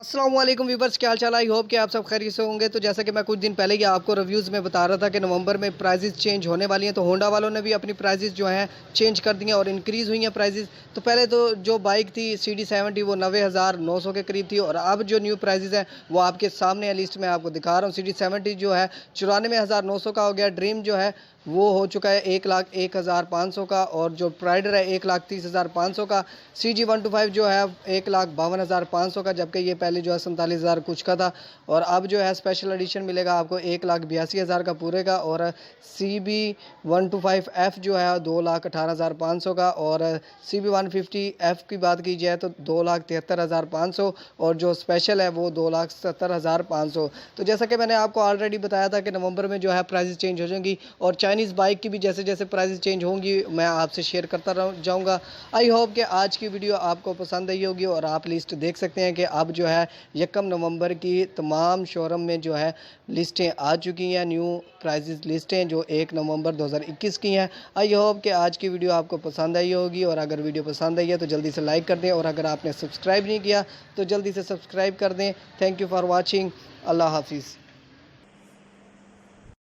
अस्सलाम वालेकुम व्यूवर्स, क्या हाल चाल। आई होप कि आप सब खैरियत से होंगे। तो जैसा कि मैं कुछ दिन पहले ही आपको रिव्यूज़ में बता रहा था कि नवंबर में प्राइजेज़ चेंज होने वाली हैं, तो होंडा वालों ने भी अपनी प्राइजेज़ जो हैं चेंज कर दी हैं और इंक्रीज़ हुई हैं प्राइजेज़। तो पहले तो जो बाइक थी CD70 वो 90,900 के करीब थी और अब जो न्यू प्राइजेज़ हैं वो आपके सामने है, लिस्ट में आपको दिखा रहा हूँ। CD70 जो है 94,900 का हो गया। ड्रीम जो है वो हो चुका है 1,01,500 का और जो प्राइडर है 1,30,500 का। CG125 जो है 1,52,500 का, जबकि ये पहले जो है 47,000 कुछ का था और अब जो है स्पेशल एडिशन मिलेगा आपको 1,82,000 का पूरे का। और CB125F जो है 2,18,500 का और CB150F की बात की जाए तो 2,73,500 और जो स्पेशल है वो 2,70,500। तो जैसा कि मैंने आपको ऑलरेडी बताया था कि नवंबर में जो है प्राइसेस चेंज हो जाएंगी और चाइनीज़ बाइक की भी जैसे जैसे प्राइसेस चेंज होंगी मैं आपसे शेयर करता जाऊंगा। आई होप कि आज की वीडियो आपको पसंद आई होगी और आप लिस्ट देख सकते हैं कि अब जो है 1 नवंबर की तमाम शोरूम में जो है लिस्टें आ चुकी हैं, न्यू प्राइसेस लिस्टें जो 1 नवंबर 2021 की हैं। आई होप कि आज की वीडियो आपको पसंद आई होगी और अगर वीडियो पसंद आई है तो जल्दी से लाइक कर दें और अगर आपने सब्सक्राइब नहीं किया तो जल्दी से सब्सक्राइब कर दें। Thank you for watching. अल्लाह हाफिज़।